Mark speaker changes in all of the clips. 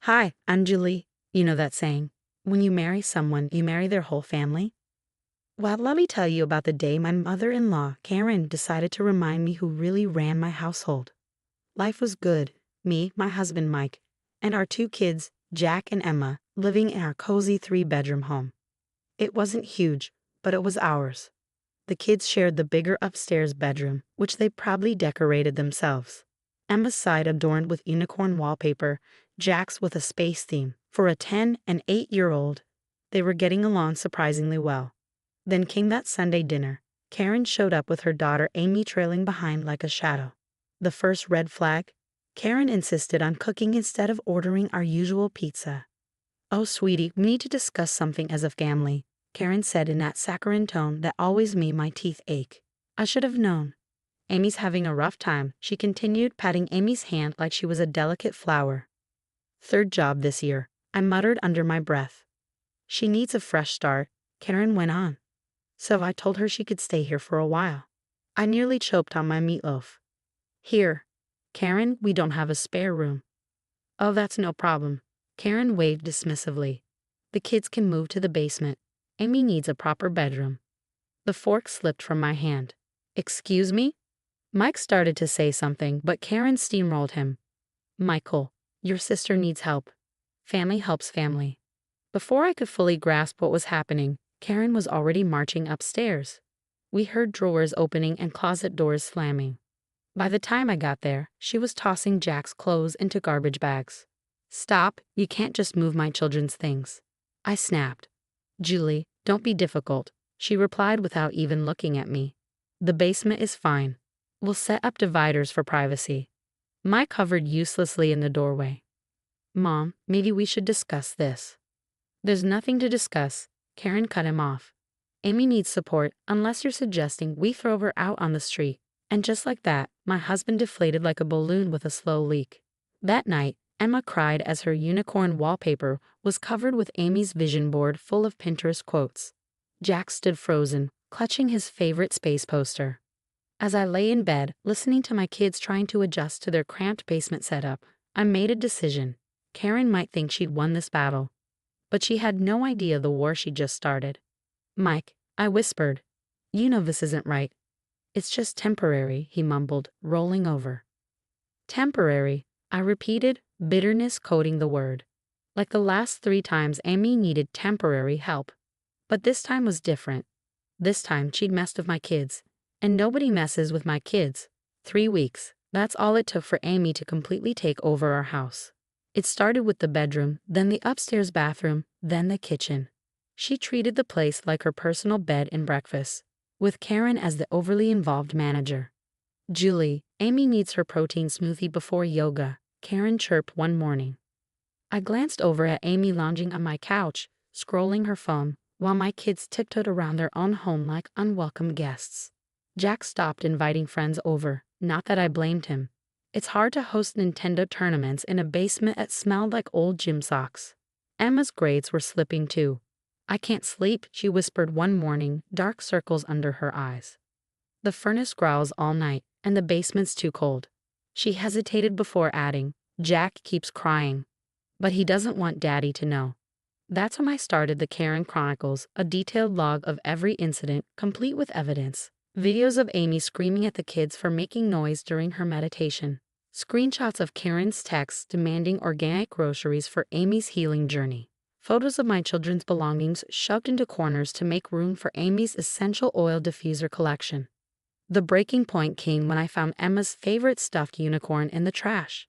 Speaker 1: Hi, I'm Julie. You know that saying, when you marry someone, you marry their whole family? Well, let me tell you about the day my mother-in-law, Karen, decided to remind me who really ran my household. Life was good. Me, my husband Mike, and our two kids, Jack and Emma, living in our cozy three-bedroom home. It wasn't huge, but it was ours. The kids shared the bigger upstairs bedroom, which they proudly decorated themselves. Emma's side adorned with unicorn wallpaper, Jack's with a space theme. For a 10 and 8-year-old, they were getting along surprisingly well. Then came that Sunday dinner. Karen showed up with her daughter Amy trailing behind like a shadow. The first red flag? Karen insisted on cooking instead of ordering our usual pizza. "Oh, sweetie, we need to discuss something as a family," Karen said in that saccharine tone that always made my teeth ache. I should have known. "Amy's having a rough time," she continued, patting Amy's hand like she was a delicate flower. "Third job this year," I muttered under my breath. "She needs a fresh start," Karen went on. "So I told her she could stay here for a while." I nearly choked on my meatloaf. "Here, Karen, we don't have a spare room." "Oh, that's no problem." Karen waved dismissively. "The kids can move to the basement. Amy needs a proper bedroom." The fork slipped from my hand. "Excuse me?" Mike started to say something, but Karen steamrolled him. "Michael, your sister needs help. Family helps family." Before I could fully grasp what was happening, Karen was already marching upstairs. We heard drawers opening and closet doors slamming. By the time I got there, she was tossing Jack's clothes into garbage bags. "Stop, you can't just move my children's things." I snapped. "Julie, don't be difficult," she replied without even looking at me. "The basement is fine. We'll set up dividers for privacy." Mike hovered uselessly in the doorway. "Mom, maybe we should discuss this." "There's nothing to discuss," Karen cut him off. "Amy needs support, unless you're suggesting we throw her out on the street." And just like that, my husband deflated like a balloon with a slow leak. That night, Emma cried as her unicorn wallpaper was covered with Amy's vision board full of Pinterest quotes. Jack stood frozen, clutching his favorite space poster. As I lay in bed, listening to my kids trying to adjust to their cramped basement setup, I made a decision. Karen might think she'd won this battle, but she had no idea the war she'd just started. "Mike," I whispered, "you know this isn't right." "It's just temporary," he mumbled, rolling over. "Temporary," I repeated, bitterness coating the word. Like the last 3 times Amy needed temporary help. But this time was different. This time she'd messed with my kids. And nobody messes with my kids. 3 weeks, that's all it took for Amy to completely take over our house. It started with the bedroom, then the upstairs bathroom, then the kitchen. She treated the place like her personal bed and breakfast, with Karen as the overly involved manager. "Julie, Amy needs her protein smoothie before yoga," Karen chirped one morning. I glanced over at Amy lounging on my couch, scrolling her phone, while my kids tiptoed around their own home like unwelcome guests. Jack stopped inviting friends over, not that I blamed him. It's hard to host Nintendo tournaments in a basement that smelled like old gym socks. Emma's grades were slipping too. "I can't sleep," she whispered one morning, dark circles under her eyes. "The furnace growls all night, and the basement's too cold." She hesitated before adding, "Jack keeps crying. But he doesn't want Daddy to know." That's when I started the Karen Chronicles, a detailed log of every incident, complete with evidence. Videos of Amy screaming at the kids for making noise during her meditation. Screenshots of Karen's texts demanding organic groceries for Amy's healing journey. Photos of my children's belongings shoved into corners to make room for Amy's essential oil diffuser collection. The breaking point came when I found Emma's favorite stuffed unicorn in the trash.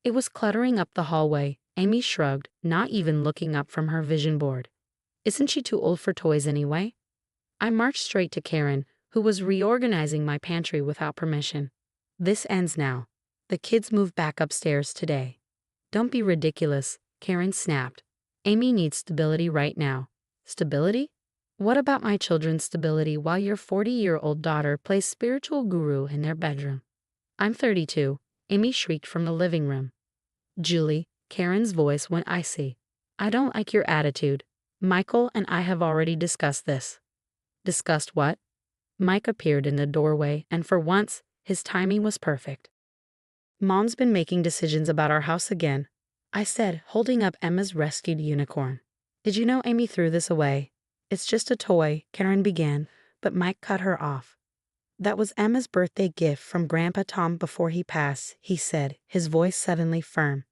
Speaker 1: It was cluttering up the hallway. Amy shrugged, not even looking up from her vision board. "Isn't she too old for toys anyway?" I marched straight to Karen, who was reorganizing my pantry without permission. "This ends now. The kids moved back upstairs today." "Don't be ridiculous," Karen snapped. "Amy needs stability right now." "Stability? What about my children's stability while your 40-year-old daughter plays spiritual guru in their bedroom?" "I'm 32, Amy shrieked from the living room. "Julie," Karen's voice went icy. "I don't like your attitude. Michael and I have already discussed this." "Discussed what?" Mike appeared in the doorway, and for once, his timing was perfect. "Mom's been making decisions about our house again. I said, holding up Emma's rescued unicorn. Did you know Amy threw this away? It's just a toy, Karen began, but Mike cut her off. That was Emma's birthday gift from Grandpa Tom before he passed, he said, his voice suddenly firm.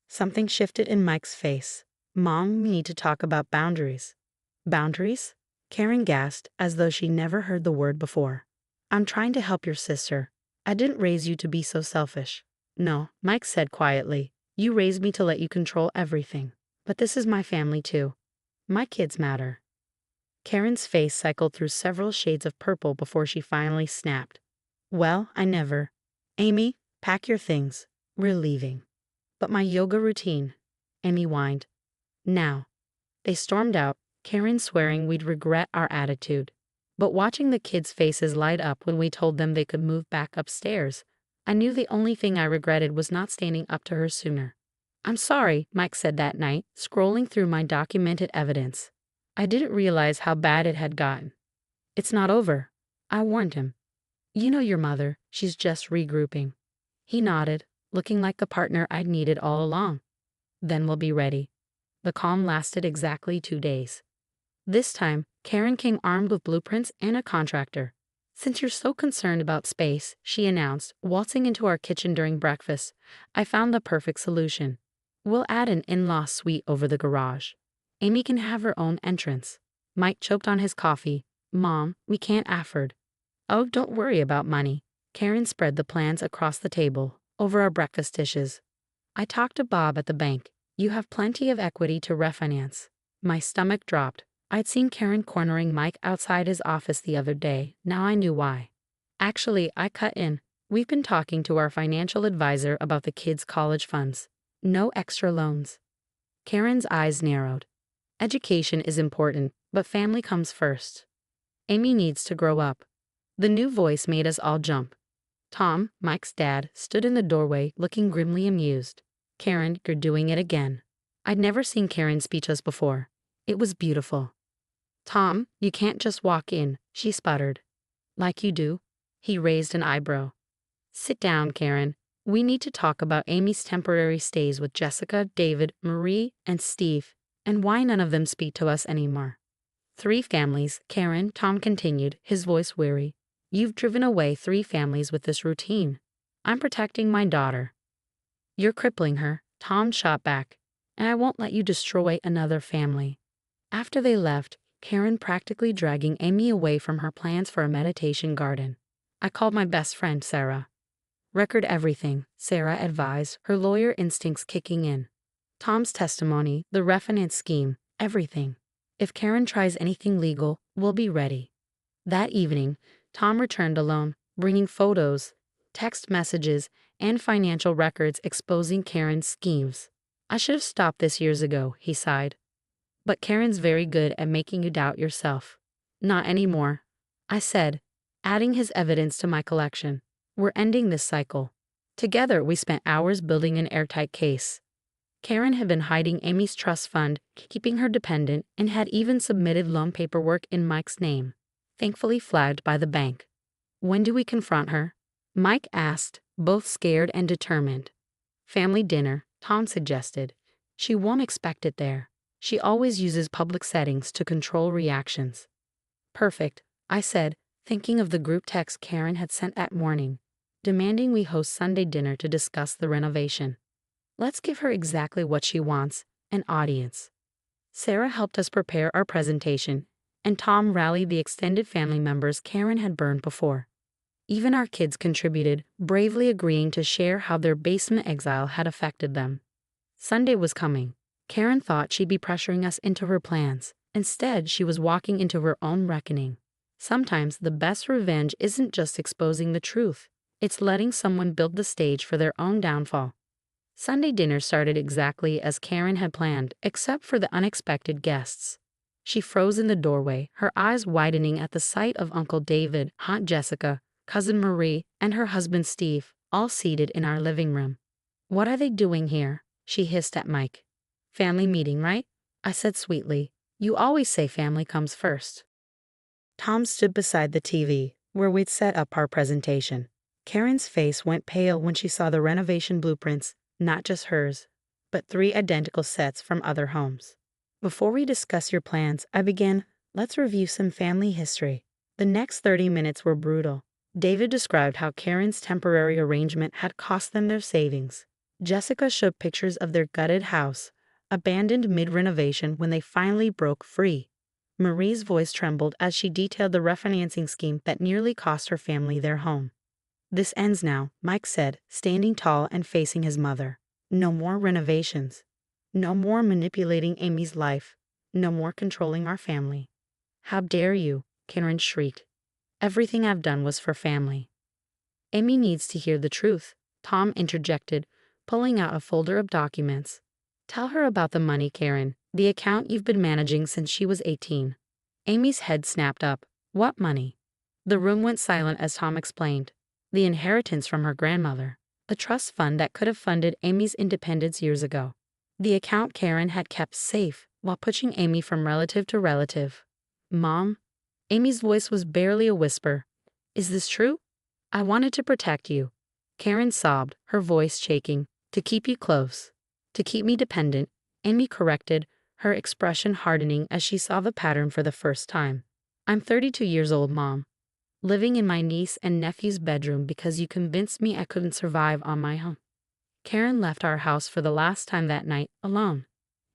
Speaker 1: Something shifted in Mike's face. Mom, we need to talk about boundaries. Boundaries? Karen gasped as though she never heard the word before. I'm trying to help your sister. I didn't raise you to be so selfish. No, Mike said quietly. You raised me to let you control everything. But this is my family too. My kids matter. Karen's face cycled through several shades of purple before she finally snapped. Well, I never. Amy, pack your things. We're leaving. But my yoga routine. Amy whined. Now. They stormed out, Karen swearing we'd regret our attitude. But watching the kids' faces light up when we told them they could move back upstairs, I knew the only thing I regretted was not standing up to her sooner. I'm sorry, Mike said that night, scrolling through my documented evidence. I didn't realize how bad it had gotten. It's not over. I warned him. You know your mother, she's just regrouping. He nodded, looking like the partner I'd needed all along. Then we'll be ready. The calm lasted exactly 2 days. This time, Karen came armed with blueprints and a contractor. Since you're so concerned about space, she announced, waltzing into our kitchen during breakfast, I found the perfect solution. We'll add an in-law suite over the garage. Amy can have her own entrance. Mike choked on his coffee. Mom, we can't afford. Oh, don't worry about money. Karen spread the plans across the table, over our breakfast dishes. I talked to Bob at the bank. You have plenty of equity to refinance. My stomach dropped. I'd seen Karen cornering Mike outside his office the other day. Now I knew why. Actually, I cut in. We've been talking to our financial advisor about the kids' college funds. No extra loans. Karen's eyes narrowed. Education is important, but family comes first. Amy needs to grow up. The new voice made us all jump. Tom, Mike's dad, stood in the doorway looking grimly amused. Karen, you're doing it again. I'd never seen Karen speechless before. It was beautiful. Tom, you can't just walk in, she sputtered. Like you do? He raised an eyebrow. Sit down, Karen. We need to talk about Amy's temporary stays with Jessica, David, Marie, and Steve, and why none of them speak to us anymore. 3 families, Karen, Tom continued, his voice weary. You've driven away 3 families with this routine. I'm protecting my daughter. You're crippling her, Tom shot back, and I won't let you destroy another family. After they left, Karen practically dragging Amy away from her plans for a meditation garden. I called my best friend, Sarah. Record everything, Sarah advised, her lawyer instincts kicking in. Tom's testimony, the refinance scheme, everything. If Karen tries anything legal, we'll be ready. That evening, Tom returned alone, bringing photos, text messages, and financial records exposing Karen's schemes. I should have stopped this years ago, he sighed. But Karen's very good at making you doubt yourself. Not anymore, I said, adding his evidence to my collection. We're ending this cycle. Together, we spent hours building an airtight case. Karen had been hiding Amy's trust fund, keeping her dependent, and had even submitted loan paperwork in Mike's name, thankfully flagged by the bank. When do we confront her? Mike asked, both scared and determined. Family dinner, Tom suggested. She won't expect it there. She always uses public settings to control reactions. Perfect, I said, thinking of the group text Karen had sent that morning, demanding we host Sunday dinner to discuss the renovation. Let's give her exactly what she wants, an audience. Sarah helped us prepare our presentation, and Tom rallied the extended family members Karen had burned before. Even our kids contributed, bravely agreeing to share how their basement exile had affected them. Sunday was coming. Karen thought she'd be pressuring us into her plans. Instead, she was walking into her own reckoning. Sometimes the best revenge isn't just exposing the truth. It's letting someone build the stage for their own downfall. Sunday dinner started exactly as Karen had planned, except for the unexpected guests. She froze in the doorway, her eyes widening at the sight of Uncle David, Aunt Jessica, Cousin Marie, and her husband Steve, all seated in our living room. What are they doing here? She hissed at Mike. Family meeting, right? I said sweetly. You always say family comes first. Tom stood beside the TV, where we'd set up our presentation. Karen's face went pale when she saw the renovation blueprints, not just hers, but 3 identical sets from other homes. Before we discuss your plans, let's review some family history. The next 30 minutes were brutal. David described how Karen's temporary arrangement had cost them their savings. Jessica showed pictures of their gutted house, abandoned mid-renovation when they finally broke free. Marie's voice trembled as she detailed the refinancing scheme that nearly cost her family their home. "This ends now," Mike said, standing tall and facing his mother. "No more renovations. No more manipulating Amy's life. No more controlling our family." "How dare you?" Karen shrieked. "Everything I've done was for family." "Amy needs to hear the truth," Tom interjected, pulling out a folder of documents. "Tell her about the money, Karen, the account you've been managing since she was 18. Amy's head snapped up. "What money?" The room went silent as Tom explained. "The inheritance from her grandmother. A trust fund that could have funded Amy's independence years ago. The account Karen had kept safe while pushing Amy from relative to relative." "Mom?" Amy's voice was barely a whisper. "Is this true? I wanted to protect you." Karen sobbed, her voice shaking. "To keep you close. To keep me dependent," Amy corrected, her expression hardening as she saw the pattern for the first time. "I'm 32 years old, Mom. Living in my niece and nephew's bedroom because you convinced me I couldn't survive on my own." Karen left our house for the last time that night, alone.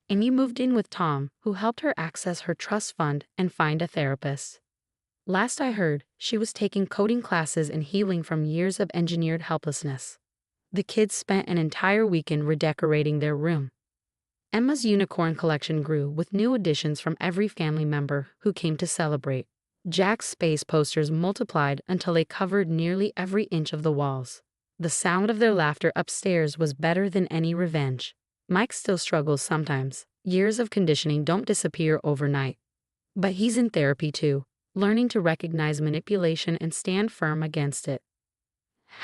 Speaker 1: Amy moved in with Tom, who helped her access her trust fund and find a therapist. Last I heard, she was taking coding classes and healing from years of engineered helplessness. The kids spent an entire weekend redecorating their room. Emma's unicorn collection grew with new additions from every family member who came to celebrate. Jack's space posters multiplied until they covered nearly every inch of the walls. The sound of their laughter upstairs was better than any revenge. Mike still struggles sometimes. Years of conditioning don't disappear overnight. But he's in therapy too, learning to recognize manipulation and stand firm against it.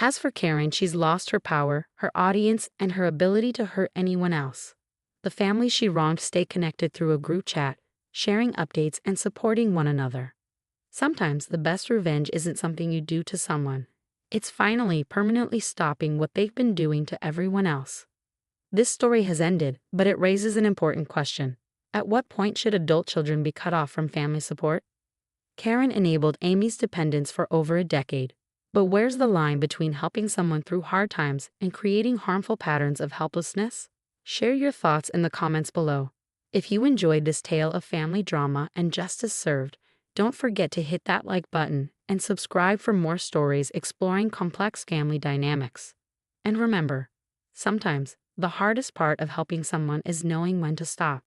Speaker 1: As for Karen, she's lost her power, her audience, and her ability to hurt anyone else. The family she wronged stay connected through a group chat, sharing updates and supporting one another. Sometimes the best revenge isn't something you do to someone. It's finally permanently stopping what they've been doing to everyone else. This story has ended, but it raises an important question. At what point should adult children be cut off from family support? Karen enabled Amy's dependence for over a decade. But where's the line between helping someone through hard times and creating harmful patterns of helplessness? Share your thoughts in the comments below. If you enjoyed this tale of family drama and justice served, don't forget to hit that like button and subscribe for more stories exploring complex family dynamics. And remember, sometimes the hardest part of helping someone is knowing when to stop.